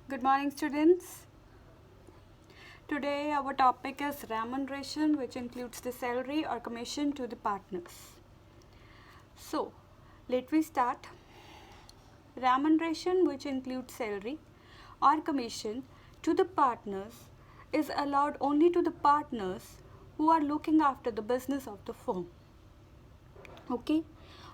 Good morning, students. Today our topic is remuneration, which includes the salary or commission to the partners. So, let me start. Remuneration, which includes salary or commission to the partners, is allowed only to the partners who are looking after the business of the firm. Okay,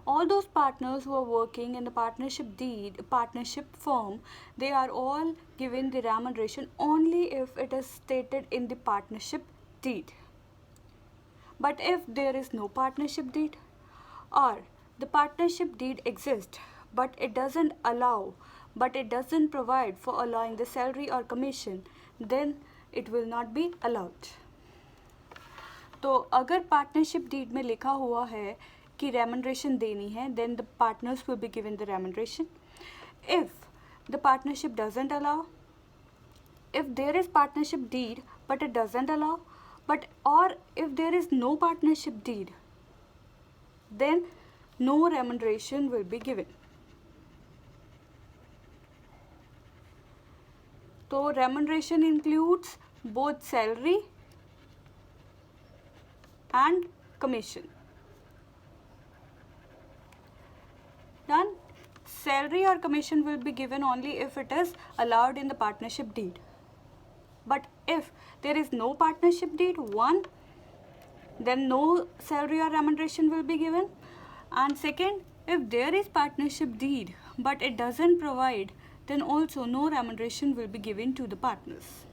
all those partners who are working in the partnership firm, they are all given the remuneration only if it is stated in the partnership deed. But if there is no partnership deed, or the partnership deed exists but it doesn't provide for allowing the salary or commission, then it will not be allowed. तो अगर partnership deed में लिखा हुआ है कि remuneration देनी है, then the partners will be given the remuneration. If the partnership doesn't allow, if there is partnership deed but it doesn't allow, or if there is no partnership deed, then no remuneration will be given. So remuneration includes both salary and commission. Done. Salary or commission will be given only if it is allowed in the partnership deed. But if there is no partnership deed, then no salary or remuneration will be given. And second, if there is partnership deed but it doesn't provide, then also no remuneration will be given to the partners.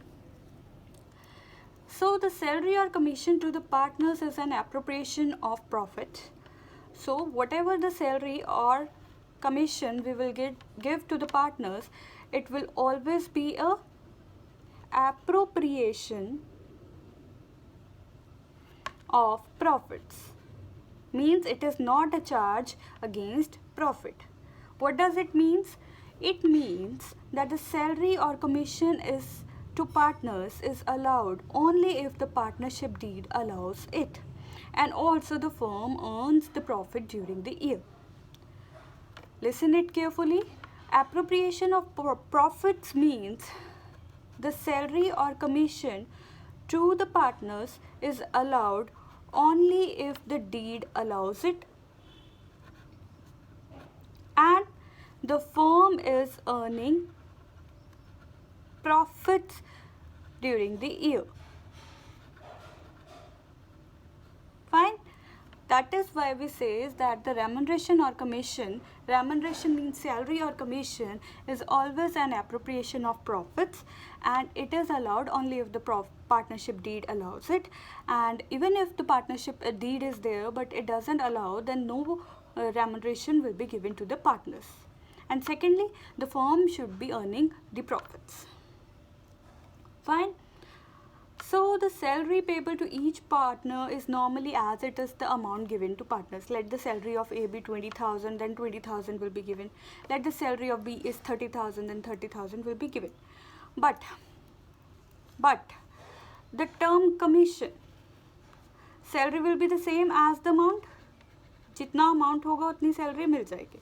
So the salary or commission to the partners is an appropriation of profit. So whatever the salary or commission we will give to the partners, it will always be a appropriation of profits. Means it is not a charge against profit. What does it means? It means that the salary or commission is to partners is allowed only if the partnership deed allows it, and also the firm earns the profit during the year. Listen it carefully. Appropriation of profits means the salary or commission to the partners is allowed only if the deed allows it and the firm is earning profits during the year. Fine. That is why we say that the remuneration or commission, remuneration means salary or commission, is always an appropriation of profits, and it is allowed only if the partnership deed allows it. And even if the partnership deed is there but it doesn't allow, then no remuneration will be given to the partners. And secondly, the firm should be earning the profits. Fine. So the salary payable to each partner is normally as it is the amount given to partners. Let the salary of A be 20,000, then 20,000 will be given. Let the salary of B is 30,000, then 30,000 will be given. But the term commission, salary will be the same as the amount. जितना amount होगा उतनी salary मिल जाएगी.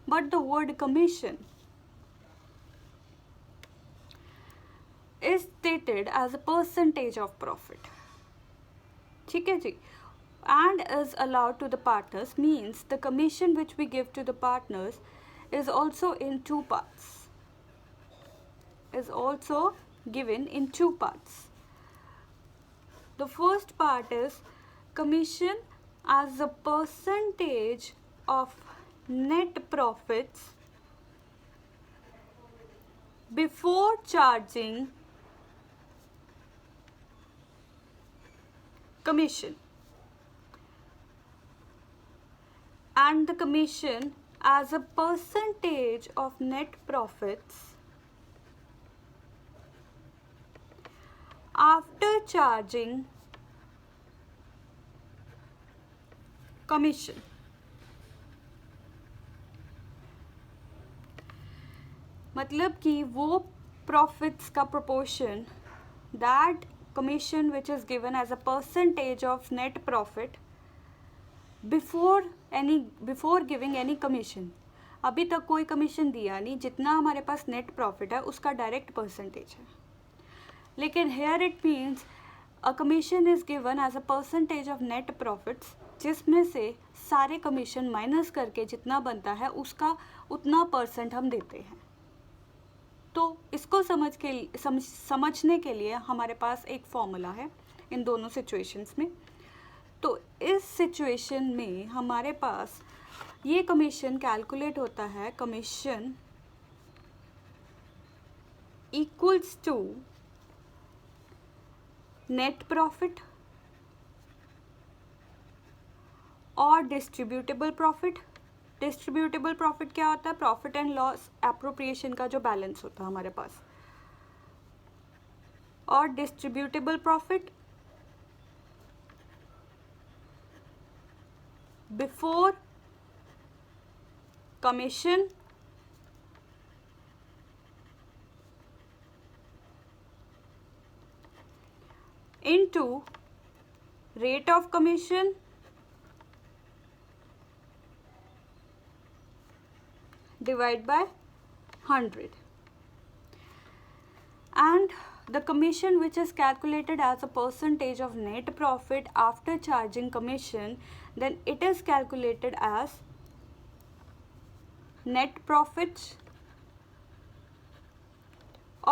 But the word commission is stated as a percentage of profit. ठीक है जी. And is allowed to the partners means the commission which we give to the partners is also in two parts. Is also given in two parts. The first part is commission as a percentage of net profits before charging commission, and the commission as a percentage of net profits after charging commission. मतलब कि वो profits का proportion, that commission which is given as a percentage of net profit before giving any commission, अभी तक कोई commission दिया नहीं, जितना हमारे पास नेट प्रॉफिट है उसका डायरेक्ट परसेंटेज है। लेकिन here it means a commission is given as a percentage of net profits, जिसमें से सारे कमीशन माइनस करके जितना बनता है उसका उतना परसेंट हम देते हैं। तो इसको समझने के लिए हमारे पास एक फॉर्मूला है इन दोनों सिचुएशंस में। तो इस सिचुएशन में हमारे पास ये कमीशन कैलकुलेट होता है, commission equals to net profit और डिस्ट्रीब्यूटेबल प्रॉफिट। डिस्ट्रीब्यूटेबल प्रॉफिट क्या होता है? प्रॉफिट एंड लॉस एप्रोप्रिएशन का जो बैलेंस होता है हमारे पास। और distributable profit before commission into rate of commission divide by 100, and the commission which is calculated as a percentage of net profit after charging commission, then it is calculated as net profit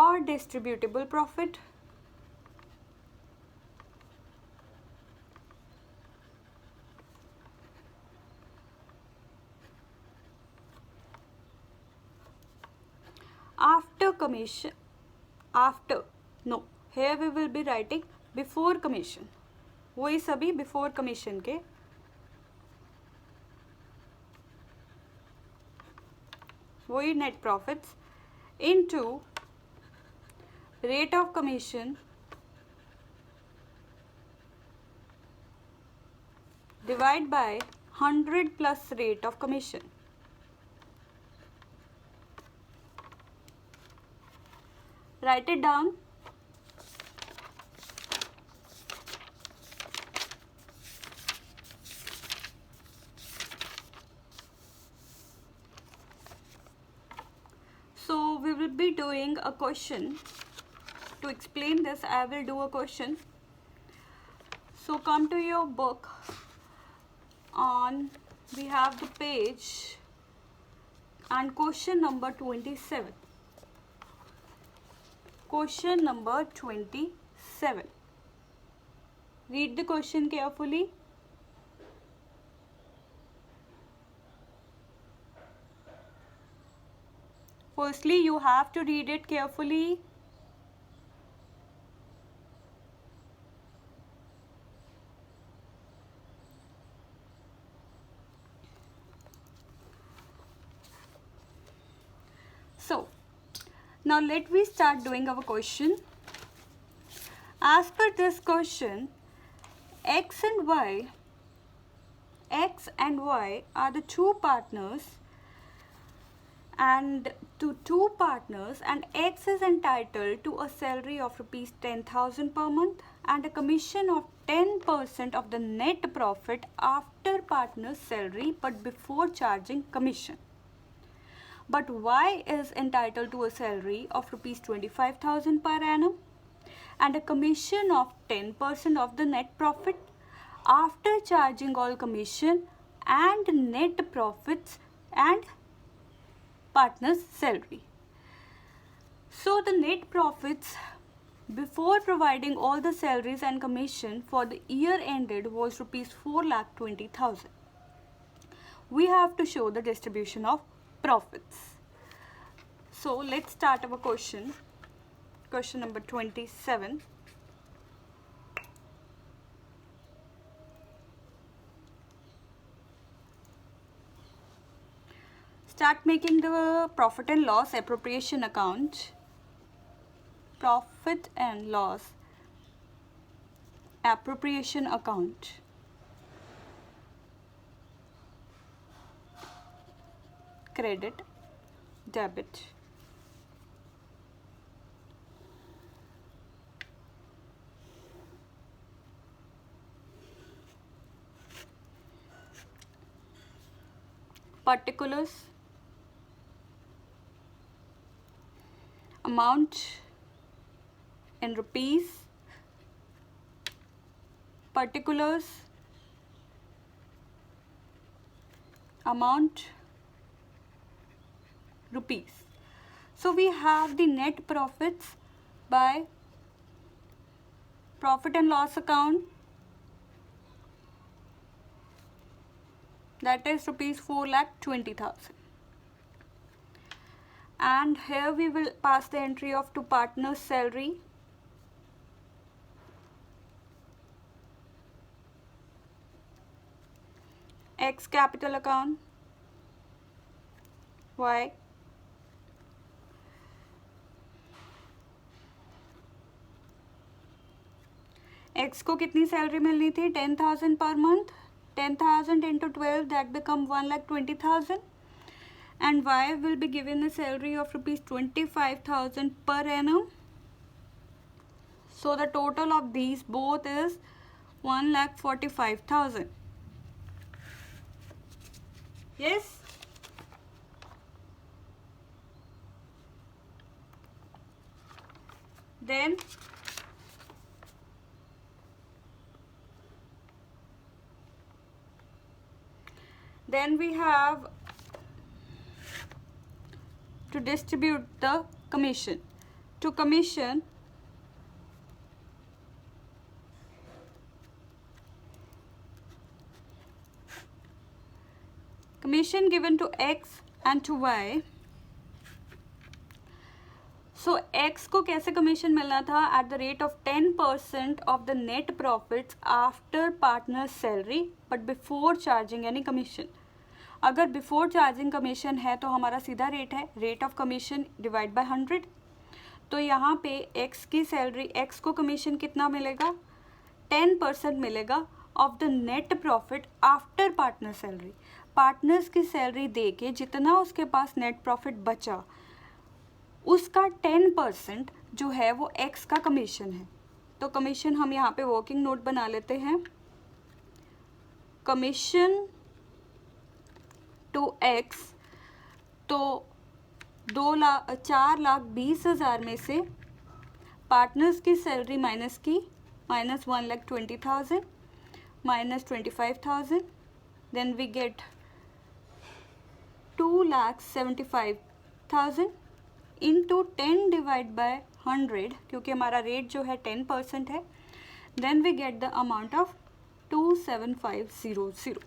or distributable profit after commission, after, no, here we will be writing before commission, वही सभी before commission के, वही net profits into rate of commission divide by 100 plus rate of commission. Write it down. So we will be doing a question. To explain this, I will do a question. So come to your book. On we have the page and question number 27. Question number 27. Read the question carefully. Firstly, you have to read it carefully. So, now let me start doing our question. As per this question, X and Y are the two partners, and to two partners, and X is entitled to a salary of rupees 10,000 per month and a commission of 10% of the net profit after partner's salary but before charging commission. But Y is entitled to a salary of rupees 25,000 per annum and a commission of 10% of the net profit after charging all commission and net profits and partner's salary. So the net profits before providing all the salaries and commission for the year ended was rupees 4,20,000. We have to show the distribution of profits. So let's start our question. Question number 27. Start making the profit and loss appropriation account. Profit and loss appropriation account. Credit, debit. Particulars, amount in rupees, particulars, amount rupees. So we have the net profits by profit and loss account, that is rupees 4,20,000. And here we will pass the entry of to partner's salary, X capital account, Y, X को कितनी salary मिलनी थी? 10,000 per month. 10,000 into 12, that become 1,20,000. And Y will be given a salary of rupees 25,000 per annum. So the total of these both is 1,45,000. Yes? Then we have to distribute the commission. To commission, commission given to X and to Y. So X को कैसे commission मिलना था? At the rate of 10% of the net profits after partner's salary, but before charging any commission. अगर before charging commission है तो हमारा सीधा rate है rate of commission divide by 100. तो यहाँ पे एक्स की सैलरी, एक्स को कमीशन कितना मिलेगा? 10% मिलेगा of the net profit after partner salary. Partners की सैलरी दे के जितना उसके पास नेट प्रॉफिट बचा उसका 10% जो है वो एक्स का कमीशन है. तो कमीशन हम यहाँ पे वर्किंग नोट बना लेते हैं. कमीशन टू एक्स, तो 4,20,000 में से पार्टनर्स की सैलरी माइनस की, minus 1,20,000 minus 25,000, then we get 2,75,000 into 10 divide by 100, क्योंकि हमारा रेट जो है 10% है. Then we get the amount of 27500.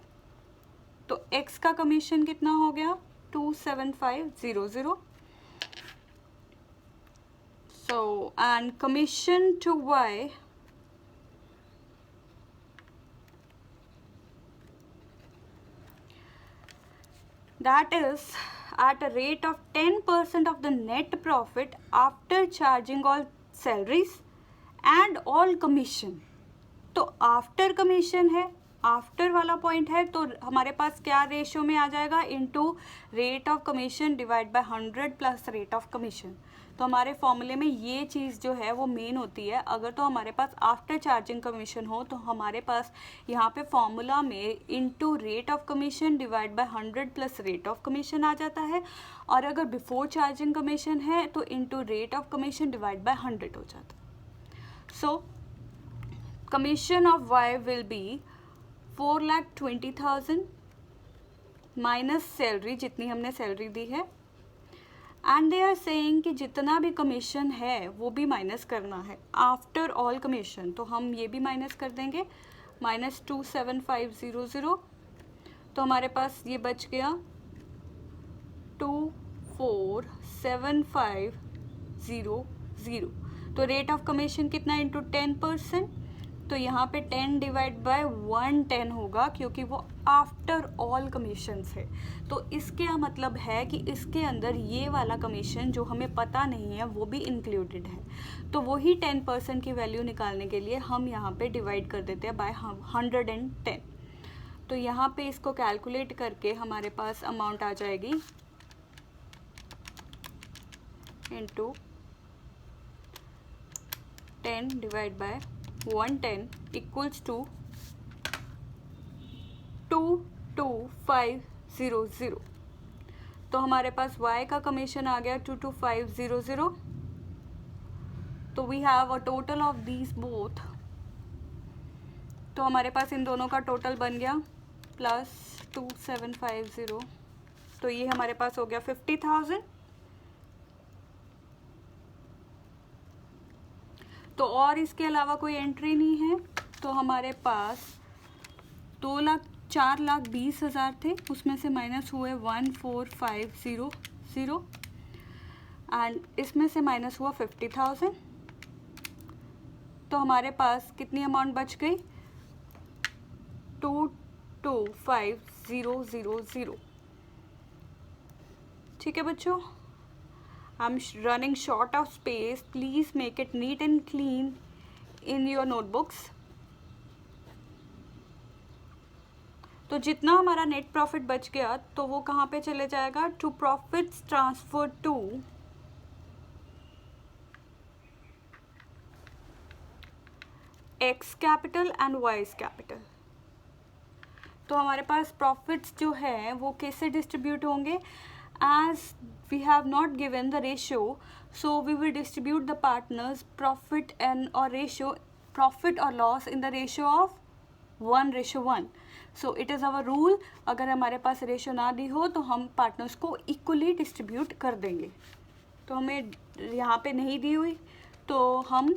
तो x का कमीशन कितना हो गया? 27500. So and commission to y, that is at a rate of 10% of the net profit after charging all salaries and all commission. तो after commission है, after वाला point है, तो हमारे पास क्या रेशियो में आ जाएगा? Into rate of commission divide by 100 plus rate of commission. तो हमारे फॉर्मूले में ये चीज़ जो है वो मेन होती है. अगर तो हमारे पास आफ्टर चार्जिंग कमीशन हो तो हमारे पास यहाँ पे फॉर्मूला में into rate of commission divide by 100 plus rate of commission आ जाता है. और अगर बिफोर चार्जिंग कमीशन है तो into rate of commission divide by 100 हो जाता है. So commission of Y will be 4,20,000 minus salary, जितनी हमने सैलरी दी है. एंड दे आर सेइंग कि जितना भी कमीशन है वो भी माइनस करना है आफ्टर ऑल कमीशन. तो हम ये भी माइनस कर देंगे, माइनस 27500. तो हमारे पास ये बच गया 247500. तो रेट ऑफ कमीशन कितना? इंटू 10%. तो यहाँ पे 10 डिवाइड बाय 110 होगा क्योंकि वो आफ्टर ऑल कमीशंस है. तो इसका मतलब है कि इसके अंदर ये वाला कमीशन जो हमें पता नहीं है वो भी इंक्लूडेड है. तो वही 10% की वैल्यू निकालने के लिए हम यहाँ पे डिवाइड कर देते हैं बाय 110. तो यहाँ पे इसको कैलकुलेट करके हमारे पास अमाउंट आ जाएगी into 10 divide by 110 equals to 22500. तो हमारे पास y का कमीशन आ गया 22500 तो we have a total of these both, तो हमारे पास इन दोनों का टोटल बन गया +2750, तो ये हमारे पास हो गया 50,000। तो और इसके अलावा कोई एंट्री नहीं है, तो हमारे पास 4,20,000 थे, उसमें से माइनस हुए 14,500 एंड इसमें से माइनस हुआ 50,000, तो हमारे पास कितनी अमाउंट बच गई 225,000। ठीक है बच्चों, I'm running short of space. Please make it neat and clean in your notebooks. तो जितना हमारा नेट प्रॉफिट बच गया तो वो कहाँ पे चले जाएगा, to profits transfer to X capital and Y's capital. तो हमारे पास प्रॉफिट्स जो है वो कैसे डिस्ट्रीब्यूट होंगे, as we have not given the ratio, so we will distribute the partners profit and or ratio, profit or loss in the ratio of 1:1. so it is our rule, अगर हमारे पास ratio ना दी हो तो हम partners को equally distribute कर देंगे। तो हमें यहाँ पे नहीं दी हुई, तो हम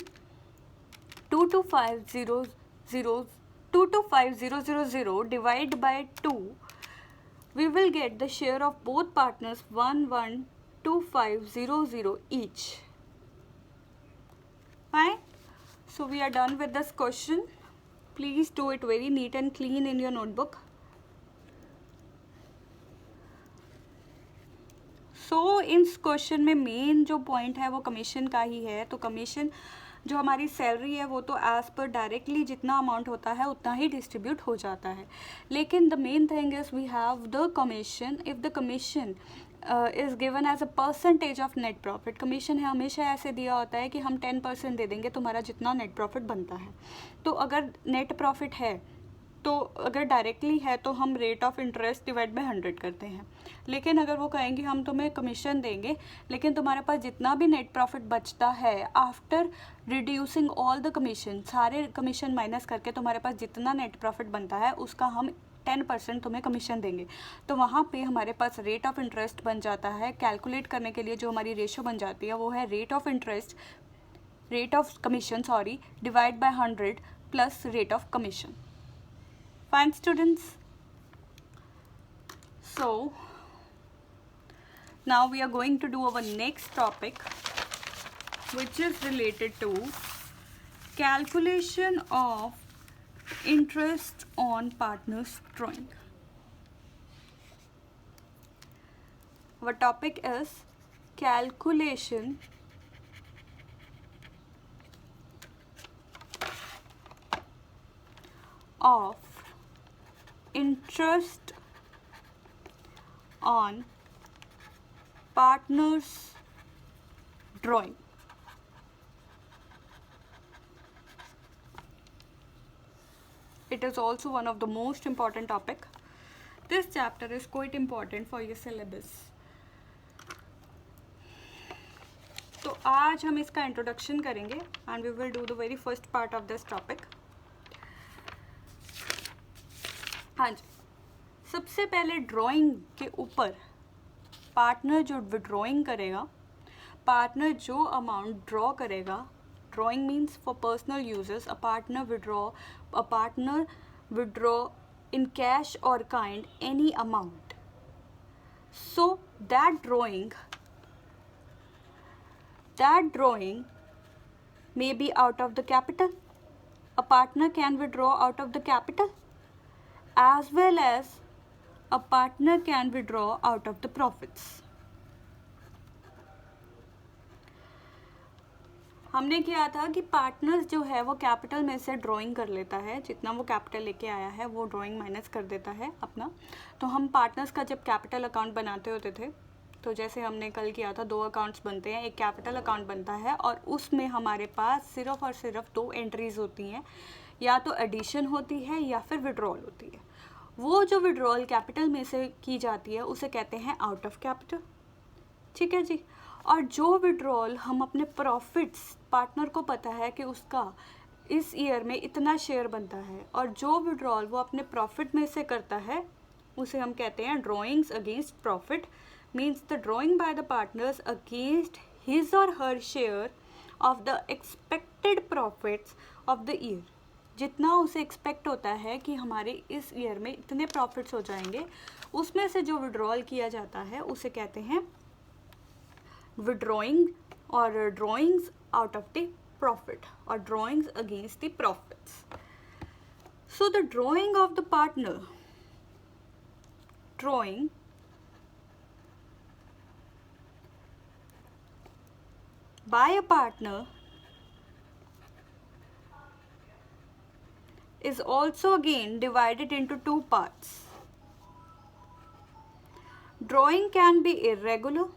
225,000 divide by 2, we will get the share of both partners 112500 each. Fine. So we are done with this question. Please do it very neat and clean in your notebook. So इस क्वेश्चन में main जो point है वो commission का ही है। तो commission जो हमारी सैलरी है वो तो एज पर डायरेक्टली जितना अमाउंट होता है उतना ही डिस्ट्रीब्यूट हो जाता है, लेकिन the main thing is we have the commission. If the commission is given as a percentage of net profit, commission है हमेशा ऐसे दिया होता है कि हम 10% दे देंगे तुम्हारा जितना नेट प्रॉफिट बनता है। तो अगर नेट प्रॉफिट है तो अगर डायरेक्टली है तो हम rate of interest divide by 100 करते हैं, लेकिन अगर वो कहेंगे हम तुम्हें कमीशन देंगे लेकिन तुम्हारे पास जितना भी नेट प्रॉफिट बचता है after reducing all the commission, सारे कमीशन माइनस करके तुम्हारे पास जितना नेट प्रॉफिट बनता है उसका हम 10% तुम्हें कमीशन देंगे, तो वहाँ पे हमारे पास रेट ऑफ इंटरेस्ट बन जाता है। कैलकुलेट करने के लिए जो हमारी रेशो बन जाती है वो है rate of commission divide by 100 plus rate of commission. Fine students, so now we are going to do our next topic, which is related to calculation of interest on partners drawing. Our topic is calculation of interest on partners drawing. It is also one of the most important topic. This chapter is quite important for your syllabus. तो आज हम इसका introduction करेंगे and we will do the very first part of this topic. हाँ जी, सबसे पहले drawing के ऊपर पार्टनर जो विड्रॉइंग करेगा, पार्टनर जो अमाउंट ड्रॉ करेगा, drawing means for personal uses, a partner withdraw in cash or kind any amount, so that drawing may be out of the capital. A partner can withdraw out of the capital as well as a partner can withdraw out of the profits. हमने किया था कि partners जो है वो capital में से drawing कर लेता है, जितना वो कैपिटल लेके आया है वो ड्राइंग माइनस कर देता है अपना। तो हम पार्टनर्स का जब कैपिटल अकाउंट बनाते होते थे, तो जैसे हमने कल किया था, 2 अकाउंट्स बनते हैं, एक कैपिटल अकाउंट बनता है और उसमें हमारे पास सिर्फ और सिर्फ 2 एंट्रीज होती हैं, या तो एडिशन होती है या फिर विड्रॉल होती है। वो जो विड्रॉल कैपिटल में से की जाती है उसे कहते हैं आउट ऑफ कैपिटल। ठीक है जी। और जो विड्रॉल हम अपने प्रॉफिट्स, पार्टनर को पता है कि उसका इस ईयर में इतना शेयर बनता है, और जो विड्रॉल वो अपने प्रॉफिट में से करता है उसे हम कहते हैं drawings against profit. Means the drawing by the partners against his or her share of the expected profits of the year. जितना उसे एक्सपेक्ट होता है कि हमारे इस ईयर में इतने प्रॉफिट्स हो जाएंगे, उसमें से जो विड्रॉल किया जाता है उसे कहते हैं विड्रॉइंग और drawings out of the profit or drawings against the profits. So the drawing of the partner, drawing by a partner is also again divided into two parts. Drawing can be irregular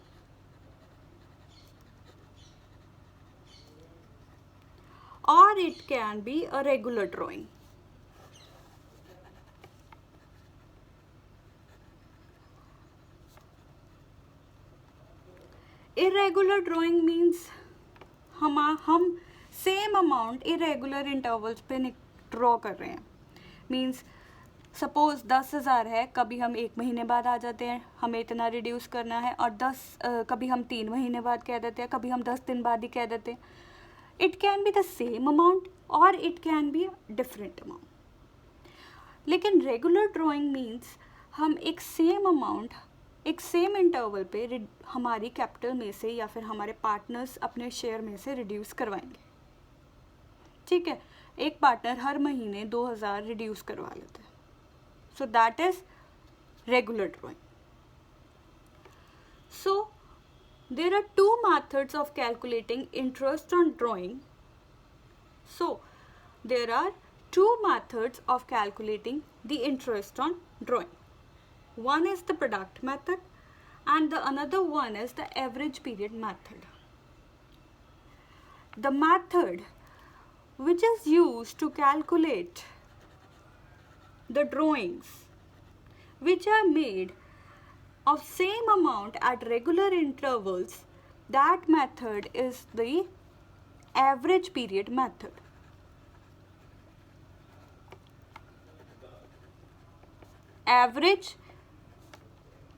or it can be a regular drawing. Irregular drawing means हम same amount irregular intervals पे draw कर रहे हैं. Means suppose 10,000 है, कभी हम 1 महीने बाद आ जाते हैं, हमें इतना रिड्यूस करना है, और कभी हम 3 महीने बाद कह देते हैं, कभी हम 10 दिन बाद ही कह देते हैं. It can be the same amount or it can be a different amount. लेकिन regular drawing means हम एक सेम अमाउंट एक सेम इंटरवल पे हमारी कैपिटल में से या फिर हमारे पार्टनर्स अपने शेयर में से रिड्यूस करवाएंगे. ठीक है, एक पार्टनर हर महीने 2,000 रिड्यूस करवा लेते हैं. So that is regular drawing. So there are two methods of calculating interest on drawing. So there are two methods of calculating the interest on drawing. One is the product method and the another one is the average period method. The method which is used to calculate the drawings which are made of same amount at regular intervals, that method is the average period method. Average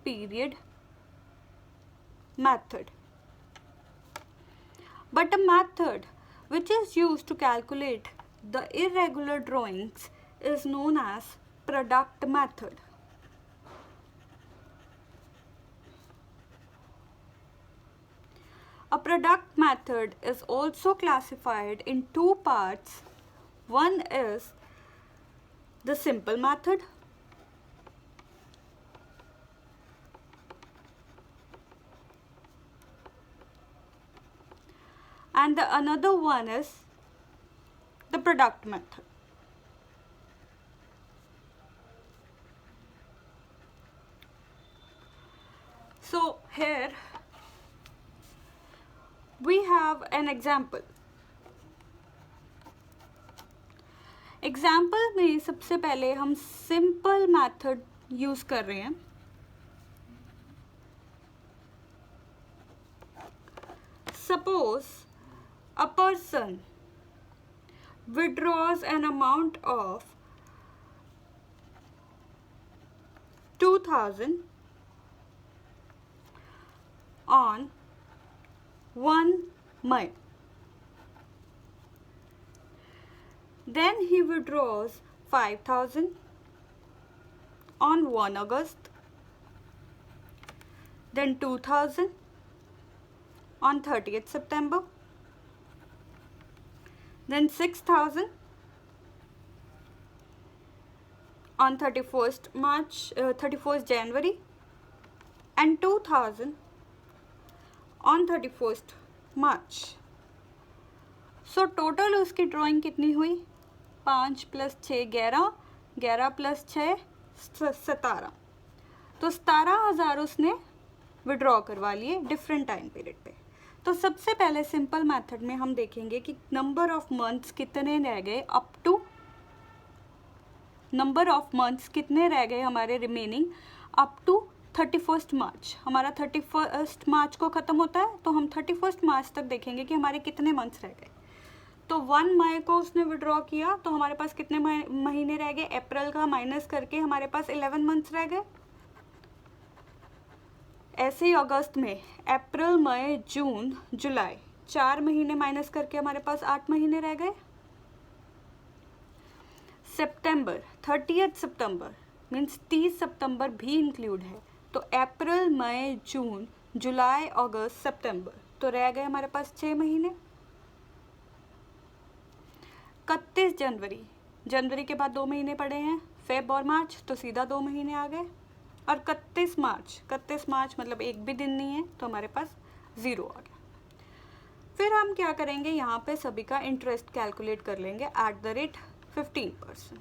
period method. But a method which is used to calculate the irregular drawings is known as product method. A product method is also classified in two parts. One is the simple method and the another one is the product method. So here we have an example. Example में सबसे पहले हम simple method use कर रहे हैं. Suppose a person withdraws an amount of 2,000 on 1 May. Then he withdraws 5,000 on 1 August. Then 2,000 on 30th September. Then 6,000 on 31st January and 2,000 on 31st March. So total उसकी drawing कितनी हुई? 5 + 6 11, 11 + 6 17. तो 17,000 उसने withdraw करवा लिए डिफरेंट टाइम पीरियड पे. तो सबसे पहले सिंपल मेथड में हम देखेंगे कि नंबर ऑफ मंथ्स कितने रह गए नंबर ऑफ मंथ्स कितने रह गए हमारे रिमेनिंग अप टू 31 मार्च, हमारा 31 मार्च को ख़त्म होता है, तो हम 31 मार्च तक देखेंगे कि हमारे कितने मंथ्स रह गए। तो 1 मई को उसने विड्रॉ किया, तो हमारे पास कितने महीने रह गए, अप्रैल का माइनस करके हमारे पास 11 मंथ्स रह गए। ऐसे ही अगस्त में अप्रैल, मई, जून, जुलाई, 4 महीने माइनस करके हमारे पास 8 महीने रह गए। सितंबर, 30 सितंबर मीन्स 30 सितंबर भी इंक्लूड है, तो अप्रैल, मई, जून, जुलाई, अगस्त, सितंबर, तो रह गए हमारे पास 6 महीने। 31 जनवरी, जनवरी के बाद 2 महीने पड़े हैं, फेब और मार्च, तो सीधा 2 महीने आ गए। और 31 मार्च मतलब एक भी दिन नहीं है, तो हमारे पास 0 आ गया। फिर हम क्या करेंगे, यहाँ पे सभी का इंटरेस्ट कैलकुलेट कर लेंगे @ 15%।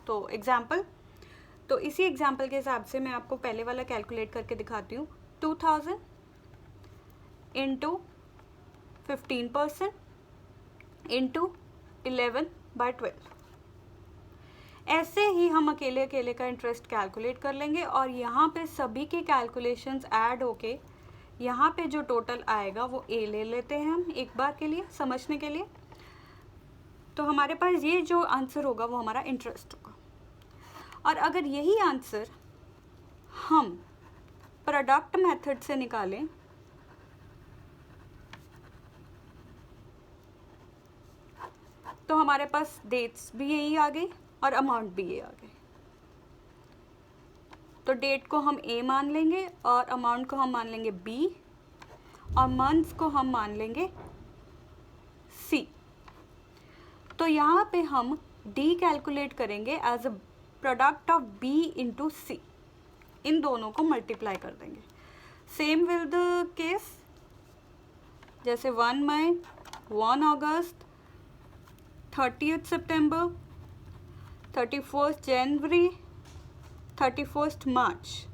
तो एग्जाम्पल, तो इसी एग्जाम्पल के हिसाब से मैं आपको पहले वाला कैलकुलेट करके दिखाती हूँ। 2000 इंटू 15% इंटू 11/12। ऐसे ही हम अकेले अकेले का इंटरेस्ट कैलकुलेट कर लेंगे, और यहाँ पे सभी के कैलकुलेशंस ऐड होके यहाँ पे जो टोटल आएगा वो ए ले लेते हैं हम एक बार के लिए समझने के लिए। तो हमारे पास ये जो आंसर होगा वो हमारा इंटरेस्ट होगा। और अगर यही आंसर हम प्रोडक्ट मेथड से निकालें तो हमारे पास डेट्स भी यही आ गई और अमाउंट भी ये आ गई। तो डेट को हम ए मान लेंगे और अमाउंट को हम मान लेंगे बी, और मंथ्स को हम मान लेंगे सी। तो यहाँ पे हम डी कैलकुलेट करेंगे as a product of B into C, इन दोनों को मल्टीप्लाई कर देंगे। सेम विल द केस, जैसे 1 मई, 1 अगस्त, 30 सितंबर, 31 जनवरी, 31 मार्च,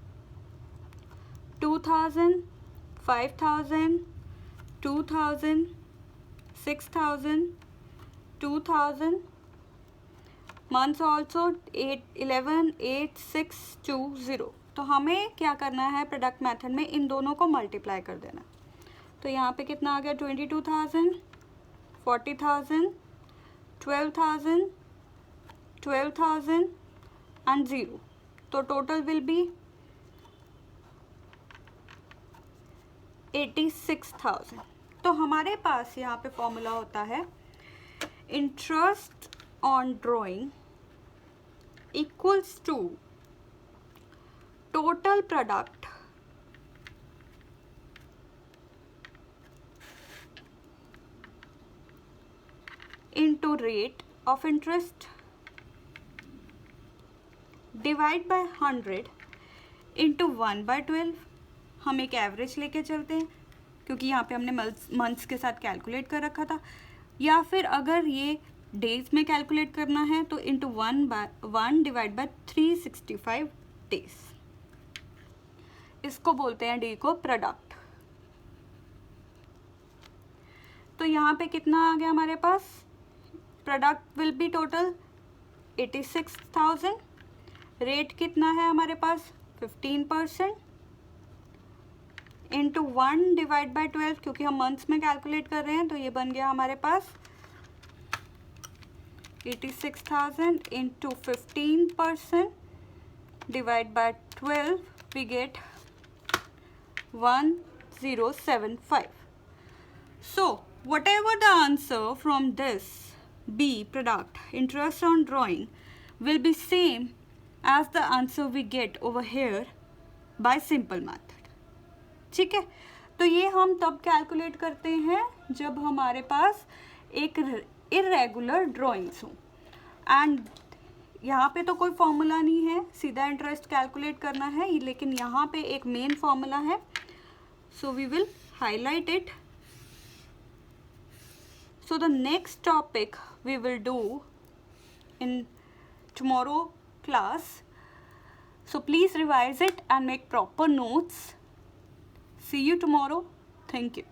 2000, 5000, 2000, 6000, 2000, मंथ्स ऑल्सो 11, 8, 6, 2, 0। तो हमें क्या करना है, प्रोडक्ट मेथड में इन दोनों को मल्टीप्लाई कर देना। तो यहाँ पे कितना आ गया, 22,000, 40,000, 12,000, 12,000 एंड 0। तो टोटल विल बी 86,000। तो हमारे पास यहाँ पे फॉर्मूला होता है interest on drawing equals to total product into rate of interest divide by 100 into 1/12। हम एक एवरेज लेके चलते हैं क्योंकि यहाँ पे हमने मंथ्स के साथ कैलकुलेट कर रखा था, या फिर अगर ये डेज में कैलकुलेट करना है तो इंटू 1 डिवाइड बाय 365 डेज। इसको बोलते हैं डी को प्रोडक्ट। तो यहाँ पे कितना आ गया हमारे पास, product will be total 86,000। Rate कितना है हमारे पास 15% इंटू 1 डिवाइड बाय 12, क्योंकि हम मंथ्स में कैलकुलेट कर रहे हैं तो ये बन गया हमारे पास 86,000 into 15% divide by 12, we get 1075. So whatever the answer from this B product interest on drawing will be same as the answer we get over here by simple method. ठीक है, तो ये हम तब कैलकुलेट करते हैं जब हमारे पास एक इरेगुलर ड्राइंग्स हो, एंड यहाँ पे तो कोई फॉर्मूला नहीं है, सीधा इंटरेस्ट कैलकुलेट करना है, लेकिन यहाँ पे एक मेन फॉर्मूला है, so we will highlight it. So the next topic we will do in tomorrow class. So please revise it and make proper notes. See you tomorrow. Thank you.